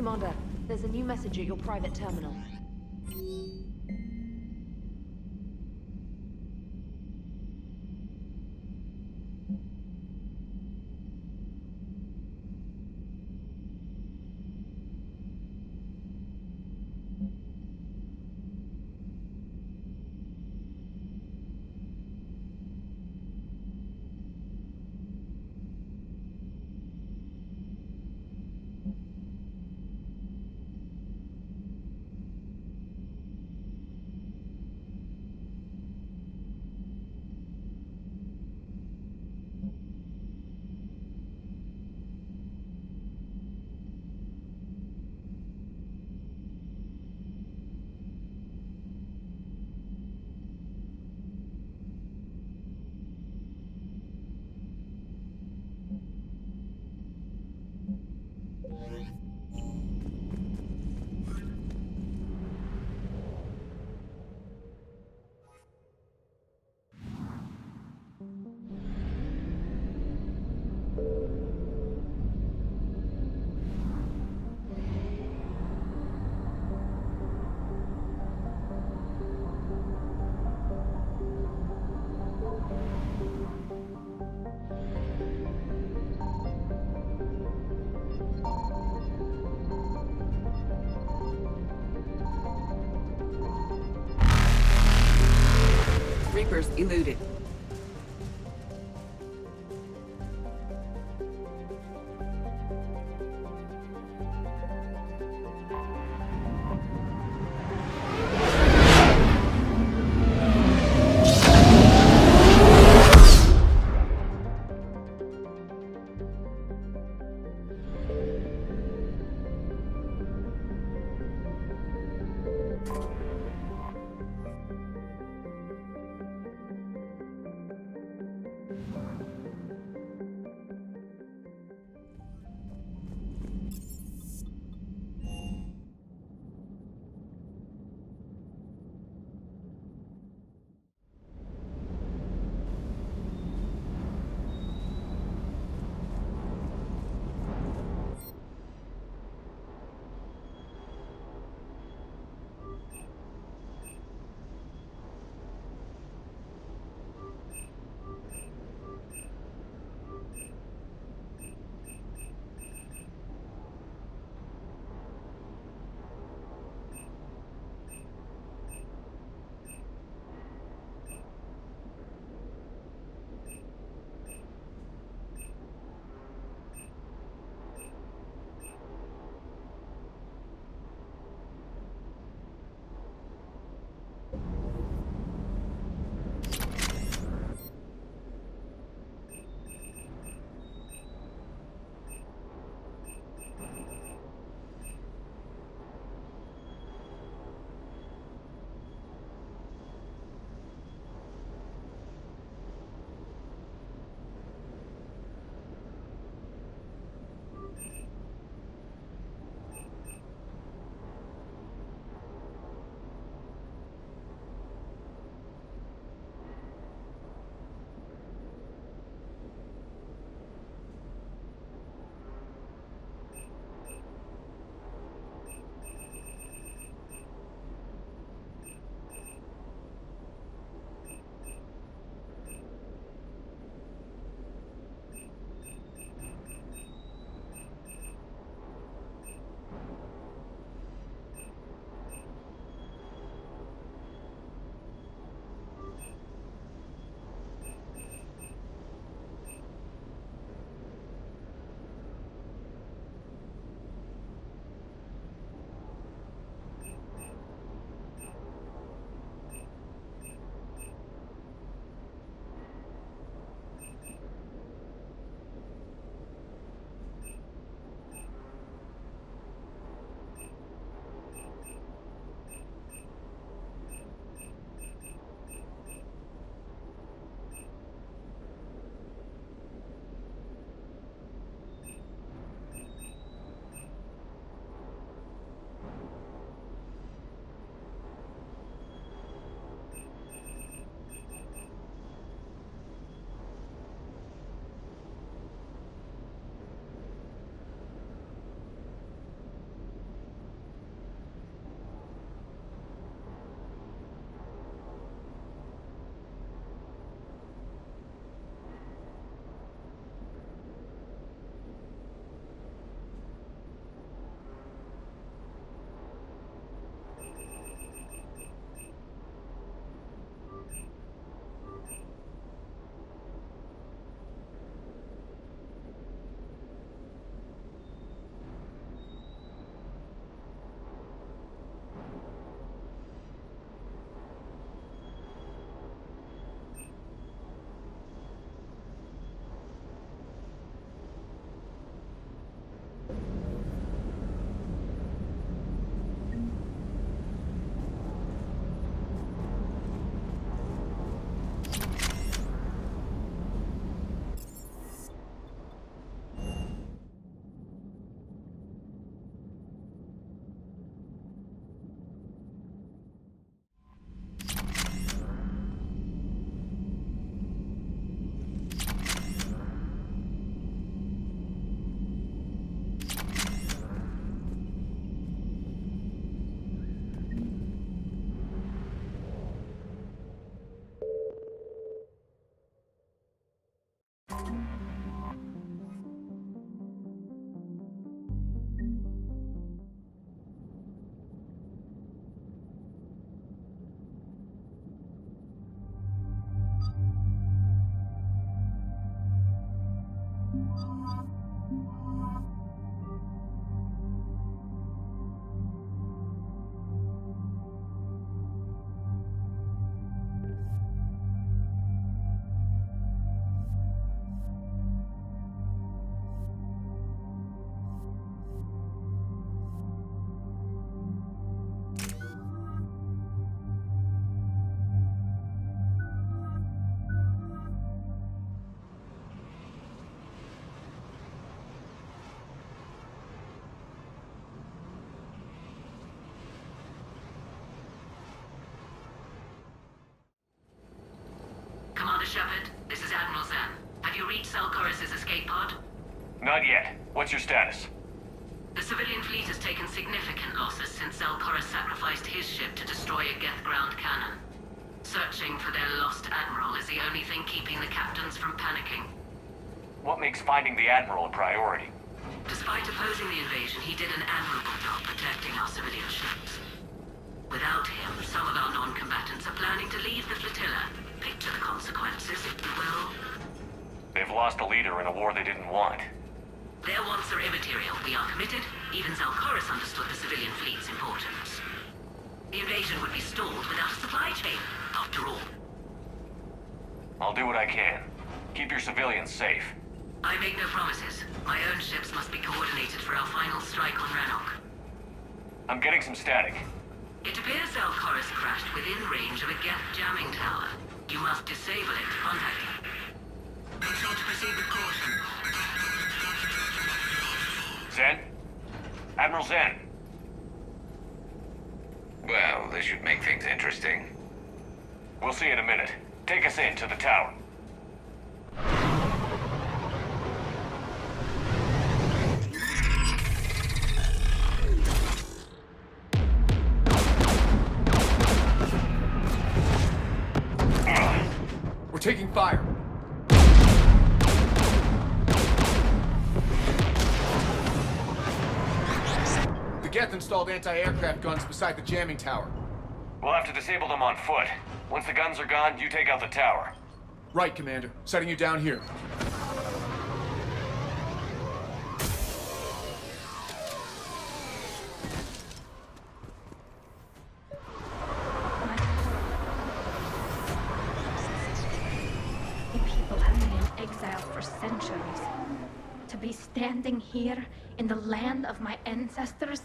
Commander, there's a new message at your private terminal. Reapers eluded. Commander Shepard, this is Admiral Zan. Have you reached Selchoris' escape pod? Not yet. What's your status? The civilian fleet has taken significant losses since Selchoris sacrificed his ship to destroy a Geth ground cannon. Searching for their lost admiral is the only thing keeping the captains from panicking. What makes finding the Admiral a priority? Despite opposing the invasion, he did an admirable job protecting our civilian ships. Without him, some of our non-combatants are planning to leave the flotilla. Picture the consequences, if you will. They've lost a leader in a war they didn't want. Their wants are immaterial. We are committed. Even Selchoris understood the civilian fleet's importance. The invasion would be stalled without a supply chain, after all. I'll do what I can. Keep your civilians safe. I make no promises. My own ships must be coordinated for our final strike on Rannoch. I'm getting some static. It appears Selchoris crashed within range of a Geth jamming tower. You must disable it to contact him. Make sure to proceed with caution. Zen? Admiral Zen? Well, this should make things interesting. We'll see in a minute. Take us in to the tower. We're taking fire. The Geth installed anti-aircraft guns beside the jamming tower. We'll have to disable them on foot. Once the guns are gone, you take out the tower. Right, Commander. Setting you down here. The people have been in exile for centuries. To be standing here in the land of my ancestors.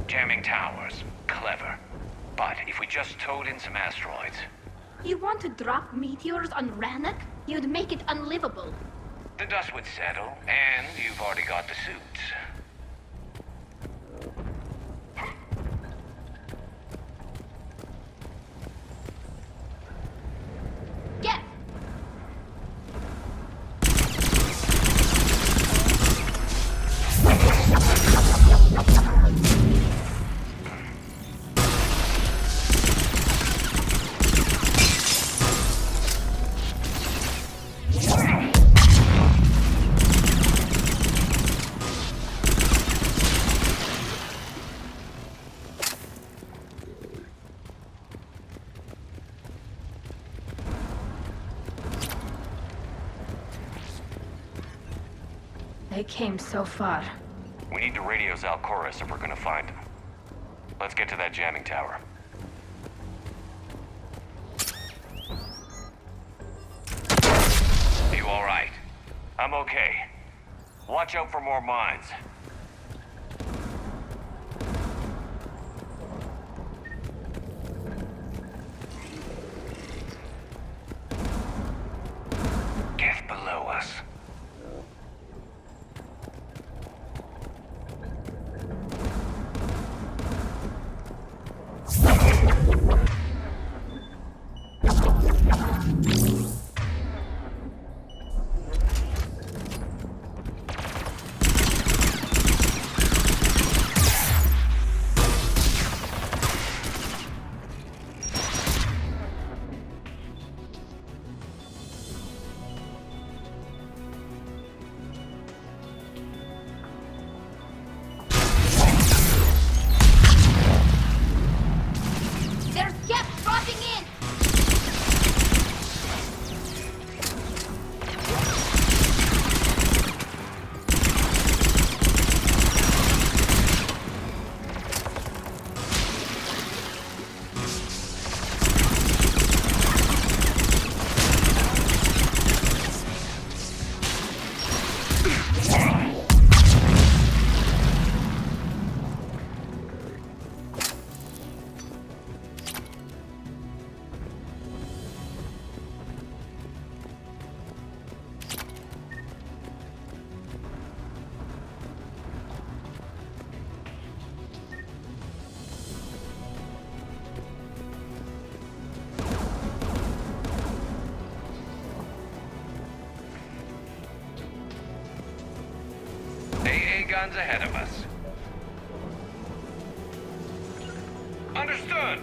Jamming towers. Clever. But if we just towed in some asteroids... You want to drop meteors on Rannoch? You'd make it unlivable. The dust would settle, and you've already got the suits. Get! They came so far. We need to radio Selchoris if we're gonna find him. Let's get to that jamming tower. You all right? I'm okay. Watch out for more mines. Geth below us. AA guns ahead of us. Understood!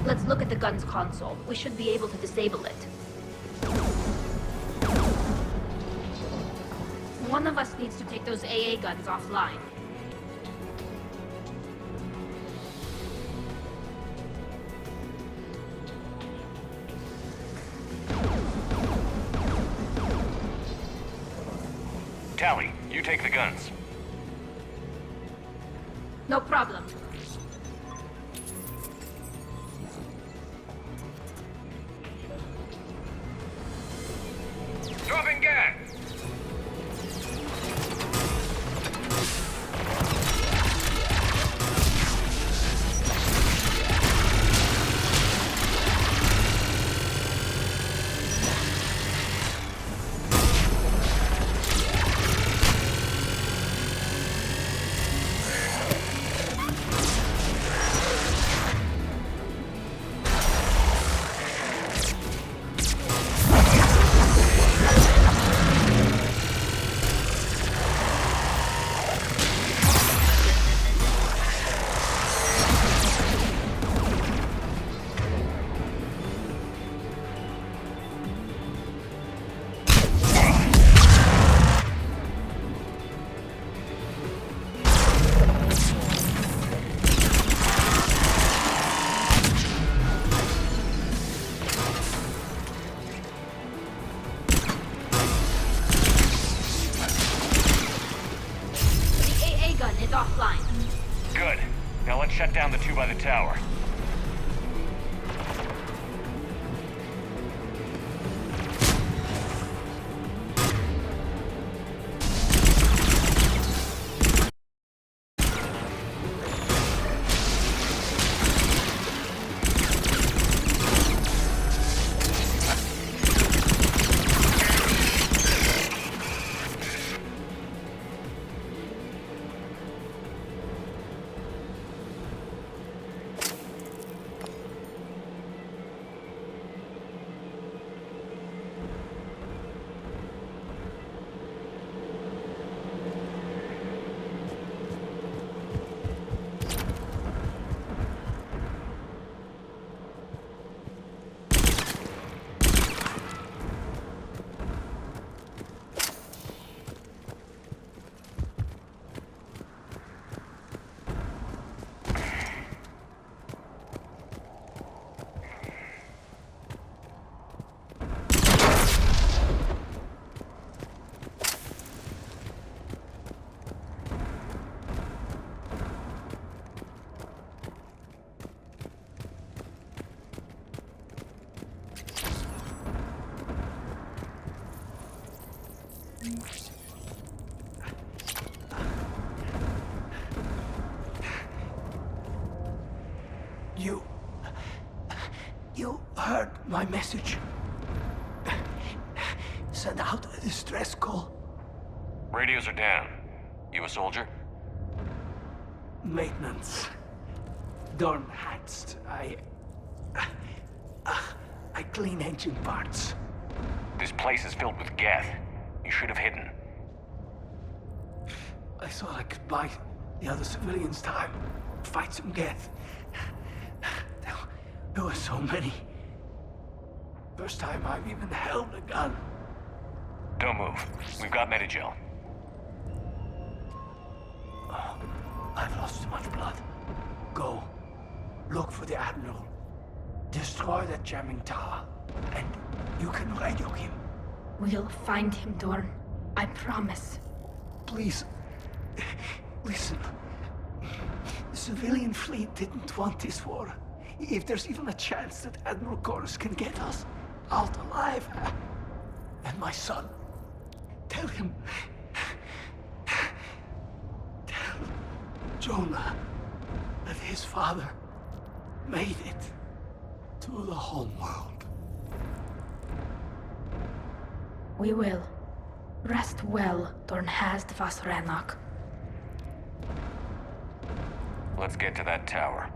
Let's look at the gun's console. We should be able to disable it. One of us needs to take those AA guns offline. Tally, you take the guns. No problem. Dropping gas! Offline. Good. Now let's shut down the two by the tower. You heard my message. Send out a distress call. Radios are down. You a soldier? Maintenance. Dorn hatched. I clean engine parts. This place is filled with Geth. You should have hidden. I thought I could buy the other civilians time. Fight some Geth. There were so many. First time I've even held a gun. Don't move. We've got Medigel. I've lost too much blood. Go. Look for the Admiral. Destroy that jamming tower. And you can radio him. We'll find him, Dorn. I promise. Please. Listen. The civilian fleet didn't want this war. If there's even a chance that Admiral Chorus can get us out alive. And my son. Tell him. Tell Jonah that his father made it to the homeworld. We will. Rest well, Dorn Hast vas Rannoch. Let's get to that tower.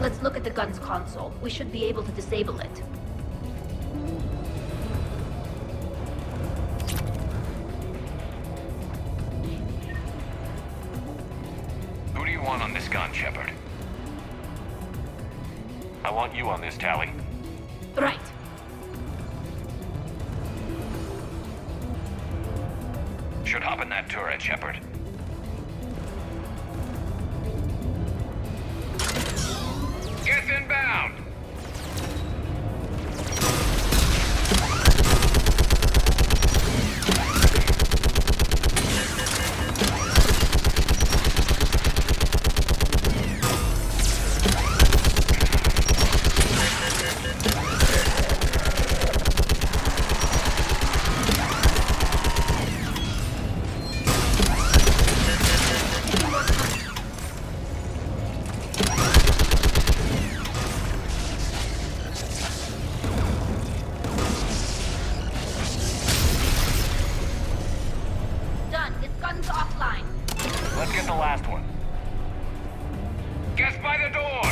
Let's look at the gun's console. We should be able to disable it. Who do you want on this gun, Shepard? I want you on this, Tally. Right. Should hop in that turret, Shepard. Get inbound! the door!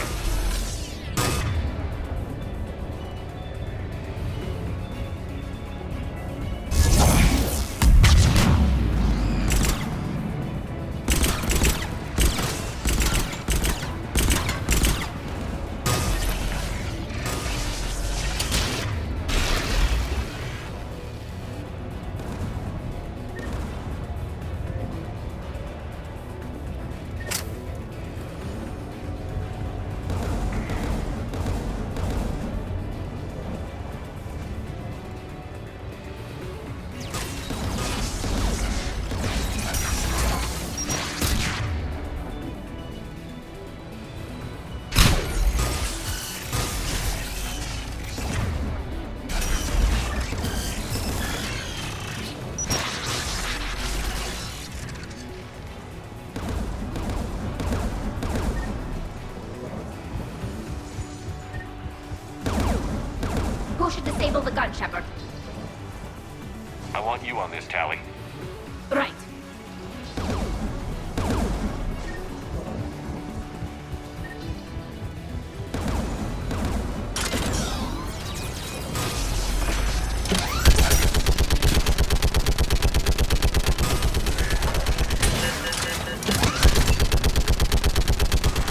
Who should disable the gun, Shepard? I want you on this, Tally. Right.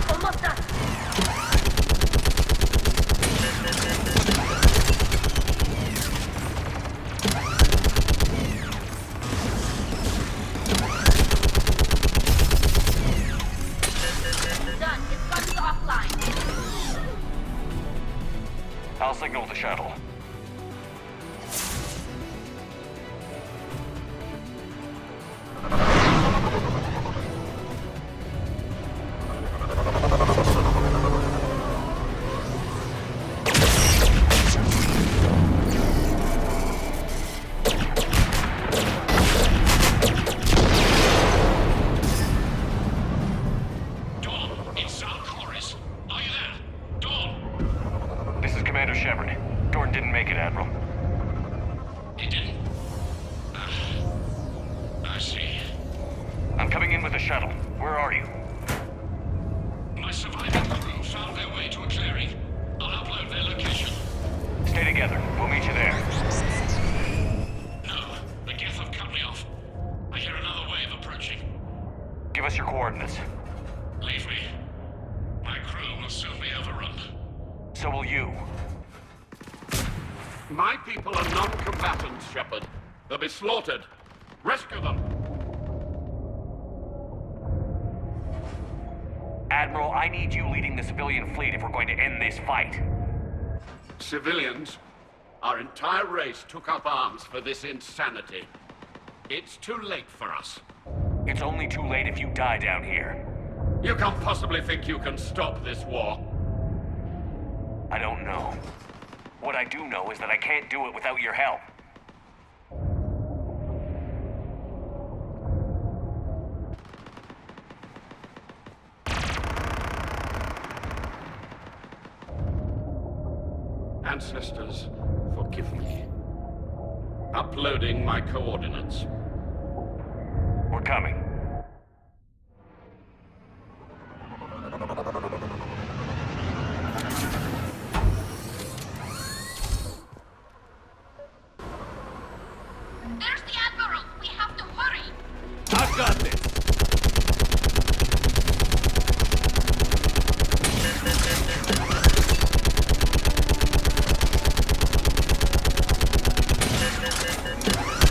Almost done. Done. Its gun's offline. I'll signal the shuttle. Dawn, it's Alcoris. Are you there? Dawn! This is Commander Shepard. Dorn didn't make it, Admiral. He didn't? I see. I'm coming in with the shuttle. Where are you? My surviving crew found their way to a clearing. I'll upload their location. Stay together. We'll meet you there. No, the Geth have cut me off. I hear another wave approaching. Give us your coordinates. Leave me. My crew will soon be overrun. So will you. My people are non-combatants, Shepard. They'll be slaughtered. Rescue them! Admiral, I need you leading the civilian fleet if we're going to end this fight. Civilians, our entire race took up arms for this insanity. It's too late for us. It's only too late if you die down here. You can't possibly think you can stop this war. I don't know. What I do know is that I can't do it without your help. Ancestors, forgive me. Uploading my coordinates. We're coming. There's the Admiral! We have to hurry! I've got this!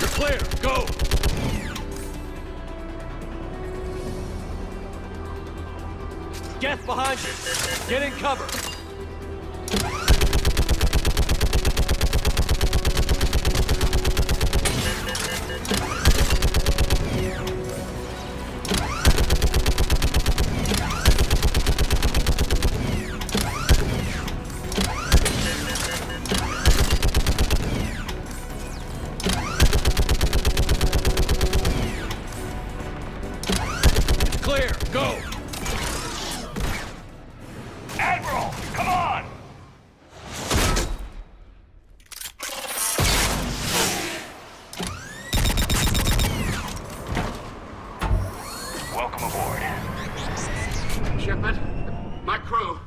You're clear! Go! Geth behind you! Get in cover! It's clear! Go! Admiral, come on! Shepard, My crew.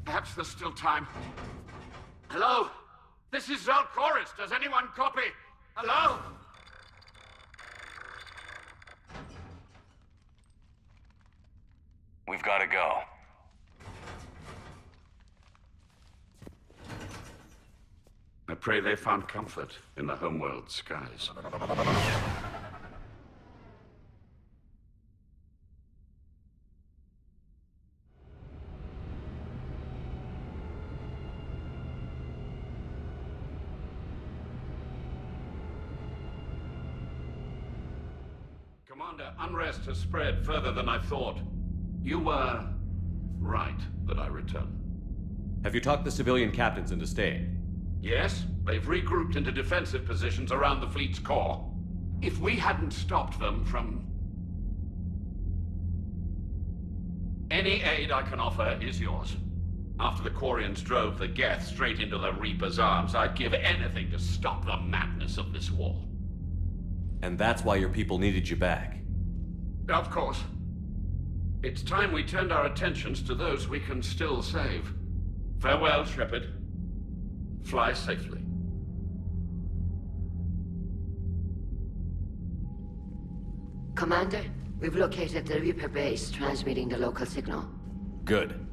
Perhaps there's still time. Hello? This is Zalchorus. Does anyone copy? Hello? We've got to go. I pray they found comfort in the homeworld skies. Commander, unrest has spread further than I thought. You were right that I return. Have you talked the civilian captains into staying? Yes, they've regrouped into defensive positions around the fleet's core. If we hadn't stopped them from... Any aid I can offer is yours. After the Quarians drove the Geth straight into the Reaper's arms, I'd give anything to stop the madness of this war. And that's why your people needed you back. Of course. It's time we turned our attentions to those we can still save. Farewell, Shepard. Fly safely. Commander, we've located the Reaper base transmitting the local signal. Good.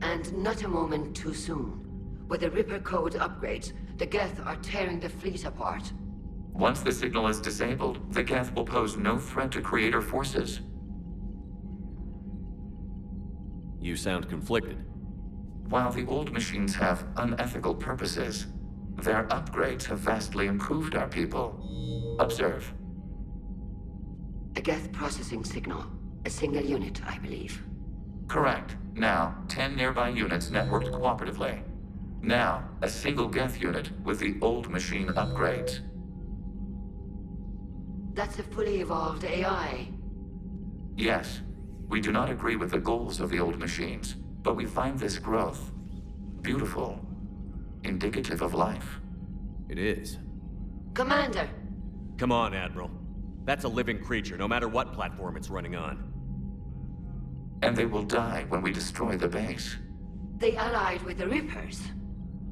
And not a moment too soon. With the Reaper code upgrades, the Geth are tearing the fleet apart. Once the signal is disabled, the Geth will pose no threat to Creator forces. You sound conflicted. While the old machines have unethical purposes, their upgrades have vastly improved our people. Observe. A Geth processing signal. A single unit, I believe. Correct. Now, 10 nearby units networked cooperatively. Now, a single Geth unit with the old machine upgrades. That's a fully evolved AI. Yes, we do not agree with the goals of the old machines, but we find this growth beautiful, indicative of life. It is. Commander! Come on, Admiral. That's a living creature, no matter what platform it's running on. And they will die when we destroy the base. They allied with the Reapers.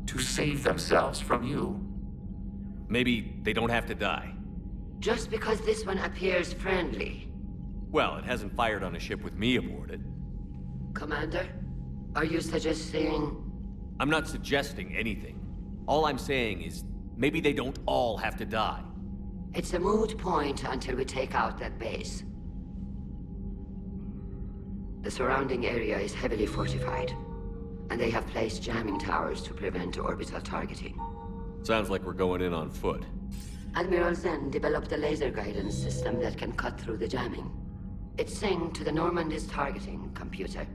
To save themselves from you. Maybe they don't have to die. Just because this one appears friendly. Well, it hasn't fired on a ship with me aboard it. Commander, are you suggesting... I'm not suggesting anything. All I'm saying is, maybe they don't all have to die. It's a moot point until we take out that base. The surrounding area is heavily fortified, and they have placed jamming towers to prevent orbital targeting. Sounds like we're going in on foot. Admiral Zen developed a laser guidance system that can cut through the jamming. It's synced to the Normandy's targeting computer.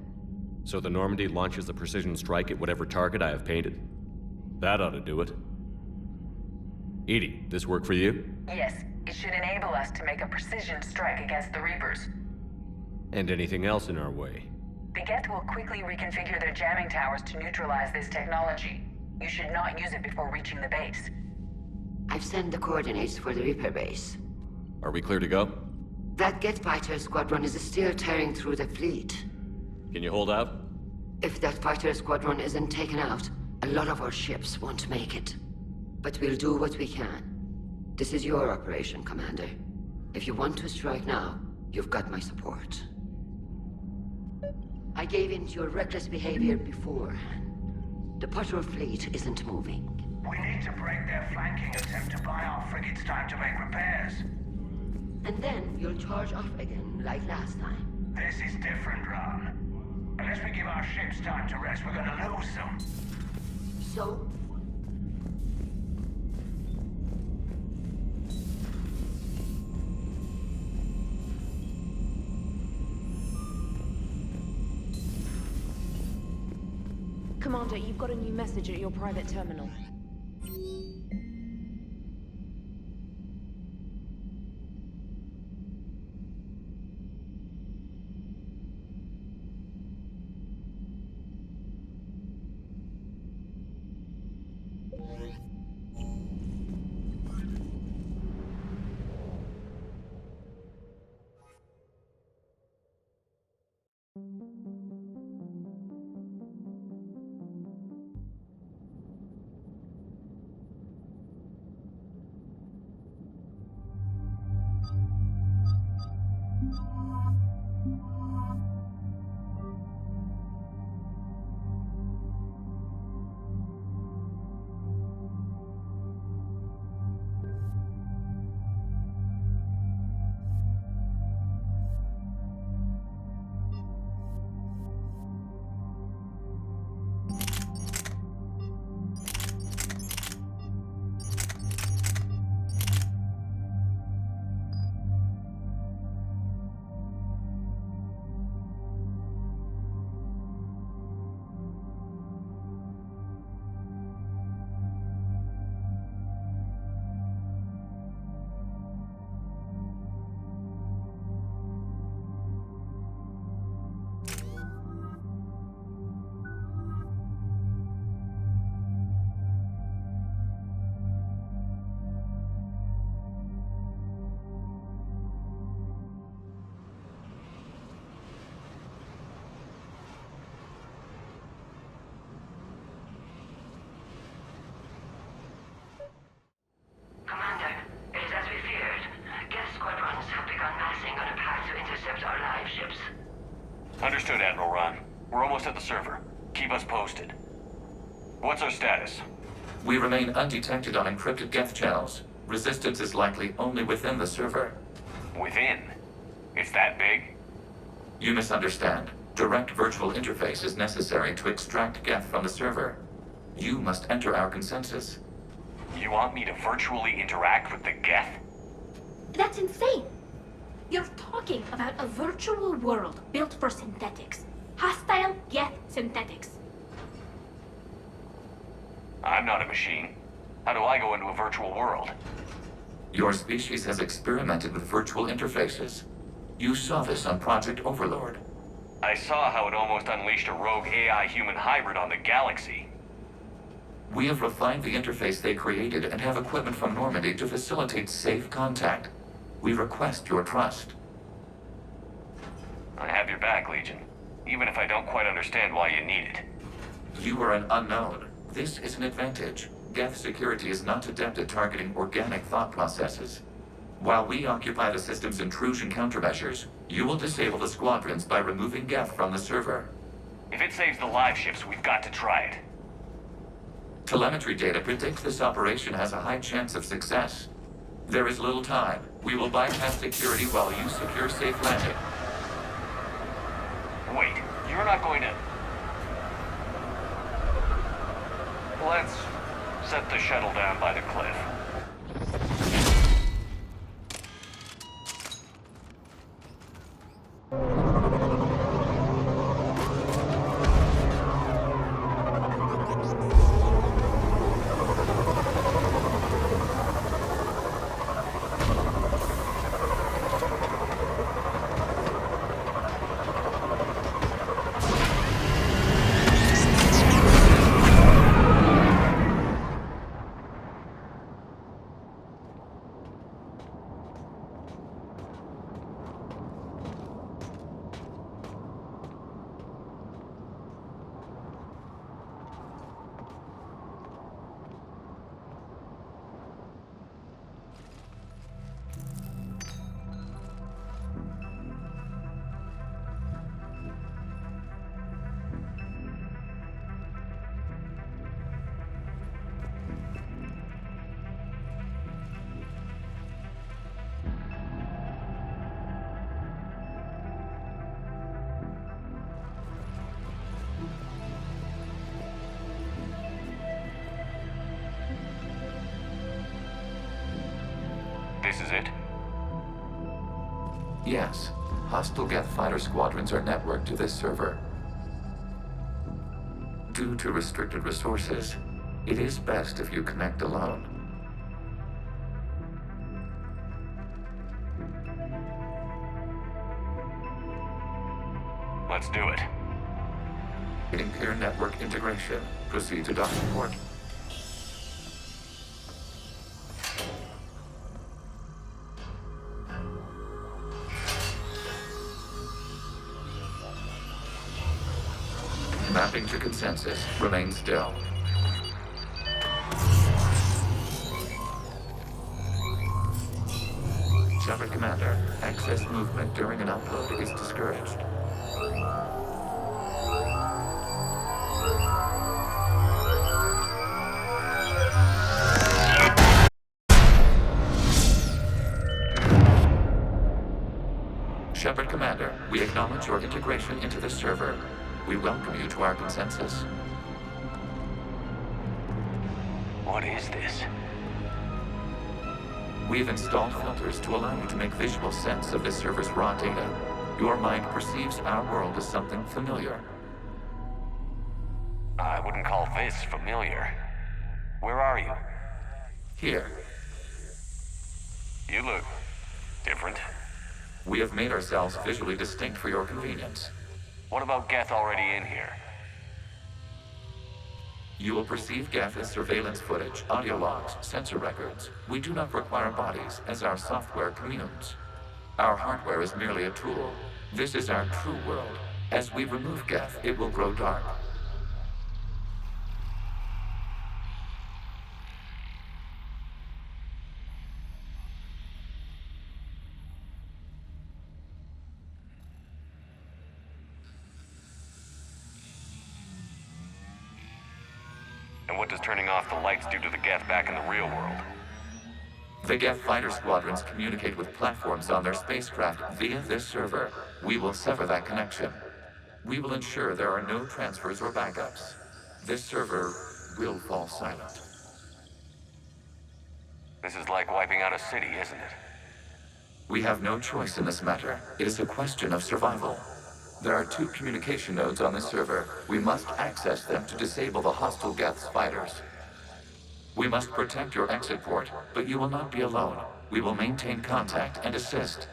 So the Normandy launches a precision strike at whatever target I have painted. That ought to do it. Edie, this work for you? Yes, it should enable us to make a precision strike against the Reapers. And anything else in our way? The Geth will quickly reconfigure their jamming towers to neutralize this technology. You should not use it before reaching the base. I've sent the coordinates for the Reaper base. Are we clear to go? That Geth fighter squadron is still tearing through the fleet. Can you hold out? If that fighter squadron isn't taken out, a lot of our ships won't make it. But we'll do what we can. This is your operation, Commander. If you want to strike now, you've got my support. I gave in to your reckless behavior beforehand. The patrol fleet isn't moving. We need to break their flanking attempt to buy our frigates time to make repairs. And then you'll charge off again, like last time. This is different, Ron. Unless we give our ships time to rest, we're gonna lose them. So? Commander, you've got a new message at your private terminal. the server. Keep us posted. What's our status? We remain undetected on encrypted Geth channels. Resistance is likely only within the server. Within? It's that big? You misunderstand. Direct virtual interface is necessary to extract Geth from the server. You must enter our consensus. You want me to virtually interact with the Geth? That's insane! You're talking about a virtual world built for synthetics. Hostile Geth synthetics. I'm not a machine. How do I go into a virtual world? Your species has experimented with virtual interfaces. You saw this on Project Overlord. I saw how it almost unleashed a rogue AI-human hybrid on the galaxy. We have refined the interface they created and have equipment from Normandy to facilitate safe contact. We request your trust. I have your back, Legion. Even if I don't quite understand why you need it. You are an unknown. This is an advantage. Geth security is not adept at targeting organic thought processes. While we occupy the system's intrusion countermeasures, you will disable the squadrons by removing Geth from the server. If it saves the live ships, we've got to try it. Telemetry data predicts this operation has a high chance of success. There is little time. We will bypass security while you secure safe landing. Wait, you're not going to... Let's set the shuttle down by the cliff. This is it? Yes. Hostile Geth fighter squadrons are networked to this server. Due to restricted resources, it is best if you connect alone. Let's do it. Getting clear network integration. Proceed to docking port. Mapping to consensus. Remain still. Shepard Commander, excess movement during an upload is discouraged. Shepard Commander, we acknowledge your integration into the server. We welcome you to our consensus. What is this? We've installed filters to allow you to make visual sense of this server's raw data. Your mind perceives our world as something familiar. I wouldn't call this familiar. Where are you? Here. You look different. We have made ourselves visually distinct for your convenience. What about Geth already in here? You will perceive Geth as surveillance footage, audio logs, sensor records. We do not require bodies, as our software communes. Our hardware is merely a tool. This is our true world. As we remove Geth, it will grow dark. And what does turning off the lights do to the Geth back in the real world? The Geth fighter squadrons communicate with platforms on their spacecraft via this server. We will sever that connection. We will ensure there are no transfers or backups. This server will fall silent. This is like wiping out a city, isn't it? We have no choice in this matter. It is a question of survival. There are 2 communication nodes on this server. We must access them to disable the hostile Geth's fighters. We must protect your exit port, but you will not be alone. We will maintain contact and assist.